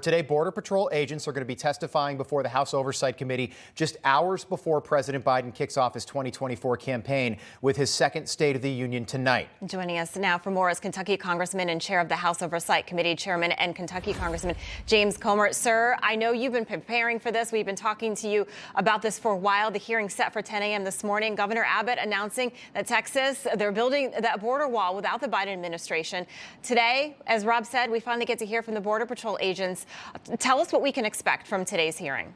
Today, Border Patrol agents are going to be testifying before the House Oversight Committee just hours before President Biden kicks off his 2024 campaign with his second State of the Union tonight. Joining us now for more is Kentucky Congressman and Chair of the House Oversight Committee, Chairman and Kentucky Congressman James Comer. Sir, I know you've been preparing for this. We've been talking to you about this for a while. The hearing set for 10 a.m. this morning. Governor Abbott announcing that Texas, they're building that border wall without the Biden administration. Today, as Rob said, we finally get to hear from the Border Patrol agents. Tell us what we can expect from today's hearing.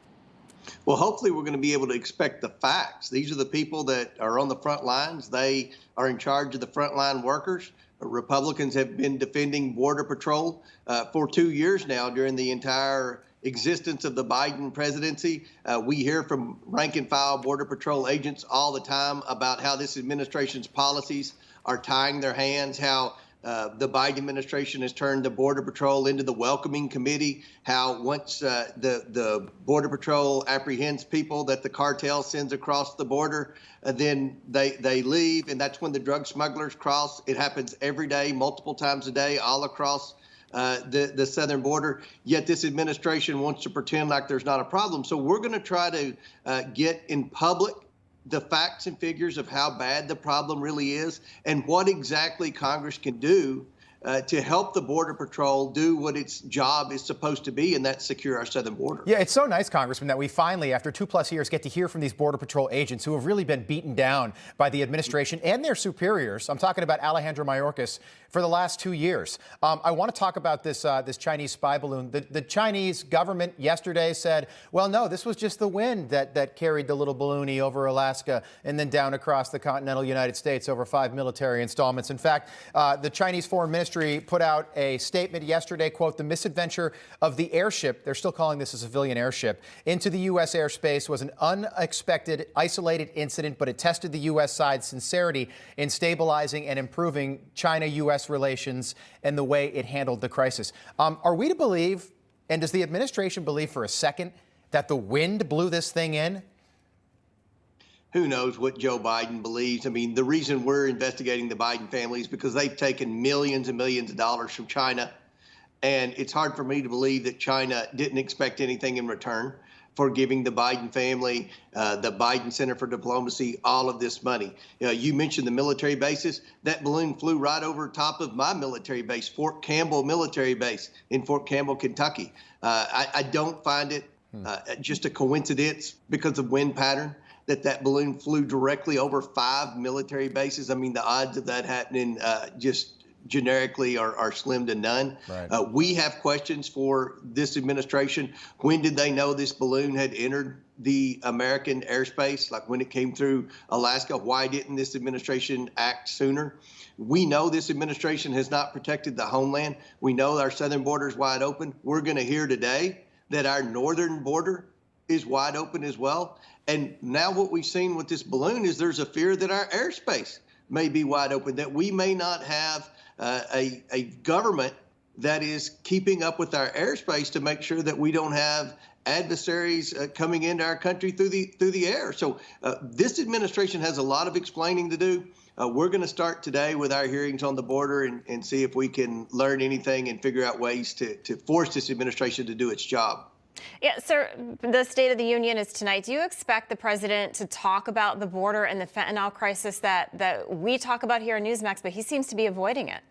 Well, hopefully we're going to be able to expect the facts. These are the people that are on the front lines. They are in charge of the frontline workers. Republicans have been defending Border Patrol for 2 years now during the entire existence of the Biden presidency. We hear from rank and file Border Patrol agents all the time about how this administration's policies are tying their hands, how the Biden administration has turned the Border Patrol into the welcoming committee, how once the Border Patrol apprehends people that the cartel sends across the border, then they leave, and that's when the drug smugglers cross. It happens every day, multiple times a day, all across the southern border. Yet this administration wants to pretend like there's not a problem. So we're going to try to get in public the facts and figures of how bad the problem really is and what exactly Congress can do to help the Border Patrol do what its job is supposed to be, and that's secure our southern border. Yeah, it's so nice, Congressman, that we finally, after 2+ years, get to hear from these Border Patrol agents who have really been beaten down by the administration and their superiors. I'm talking about Alejandro Mayorkas for the last 2 years. I want to talk about this Chinese spy balloon. The Chinese government yesterday said, well, no, this was just the wind that carried the little balloonie over Alaska and then down across the continental United States over 5 military installments. In fact, the Chinese Foreign Ministry put out a statement yesterday, quote, the misadventure of the airship, they're still calling this a civilian airship, into the U.S. airspace was an unexpected, isolated incident, but it tested the U.S. side's sincerity in stabilizing and improving China-U.S. relations and the way it handled the crisis. Are we to believe, and does the administration believe for a second, that the wind blew this thing in? Who knows what Joe Biden believes? I mean, the reason we're investigating the Biden family is because they've taken millions and millions of dollars from China. And it's hard for me to believe that China didn't expect anything in return for giving the Biden family, the Biden Center for Diplomacy, all of this money. You mentioned the military bases. That balloon flew right over top of my military base, Fort Campbell Military Base in Fort Campbell, Kentucky. I don't find it just a coincidence because of wind pattern that balloon flew directly over 5 military bases. I mean, the odds of that happening just generically are slim to none. Right. We have questions for this administration. When did they know this balloon had entered the American airspace? Like when it came through Alaska, why didn't this administration act sooner? We know this administration has not protected the homeland. We know our southern border is wide open. We're going to hear today that our northern border is wide open as well. And now what we've seen with this balloon is there's a fear that our airspace may be wide open, that we may not have a government that is keeping up with our airspace to make sure that we don't have adversaries coming into our country through the air. So this administration has a lot of explaining to do. We're going to start today with our hearings on the border and see if we can learn anything and figure out ways to force this administration to do its job. Yeah, sir, the State of the Union is tonight. Do you expect the president to talk about the border and the fentanyl crisis that we talk about here on Newsmax, but he seems to be avoiding it?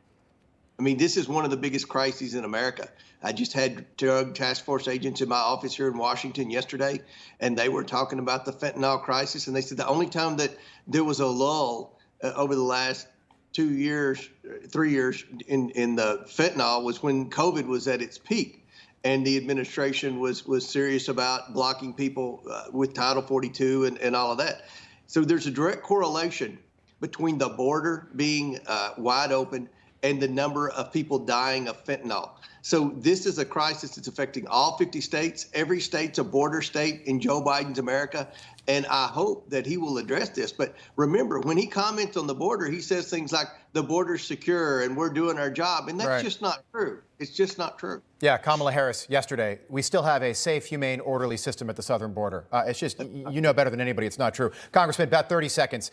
I mean, this is one of the biggest crises in America. I just had drug task force agents in my office here in Washington yesterday, and they were talking about the fentanyl crisis. And they said the only time that there was a lull over the last 2 years, 3 years in the fentanyl was when COVID was at its peak. And the administration was serious about blocking people with Title 42 and all of that. So there's a direct correlation between the border being wide open and the number of people dying of fentanyl. So this is a crisis that's affecting all 50 states. Every state's a border state in Joe Biden's America. And I hope that he will address this. But remember, when he comments on the border, he says things like the border's secure and we're doing our job. And that's just not true. It's just not true. Yeah, Kamala Harris yesterday, we still have a safe, humane, orderly system at the southern border. It's just, you know better than anybody, it's not true. Congressman, about 30 seconds.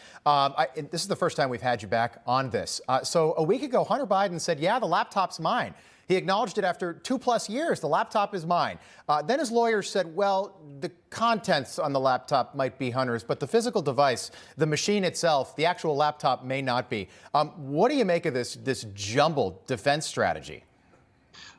This is the first time we've had you back on this. So a week ago, Hunter Biden said, yeah, the laptop's mine. He acknowledged it after 2+ years. The laptop is mine. Then his lawyers said, well, the contents on the laptop might be Hunter's, but the physical device, the machine itself, the actual laptop may not be. What do you make of this jumbled defense strategy?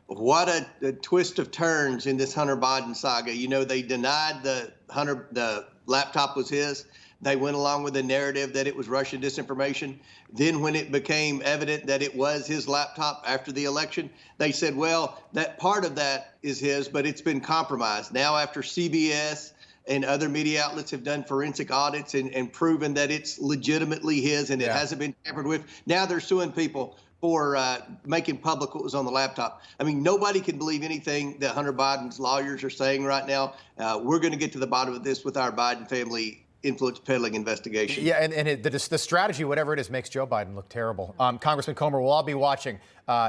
What a twist of turns in this Hunter Biden saga. You know, they denied the laptop was his. They went along with the narrative that it was Russian disinformation. Then when it became evident that it was his laptop after the election, they said, well, that part of that is his, but it's been compromised. Now, after CBS and other media outlets have done forensic audits and proven that it's legitimately his and it hasn't been tampered with, now they're suing people for making public what was on the laptop. I mean, nobody can believe anything that Hunter Biden's lawyers are saying right now. We're going to get to the bottom of this with our Biden family influence peddling investigation. Yeah, and the strategy, whatever it is, makes Joe Biden look terrible. Congressman Comer, we'll all be watching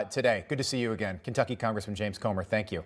today. Good to see you again. Kentucky Congressman James Comer, thank you.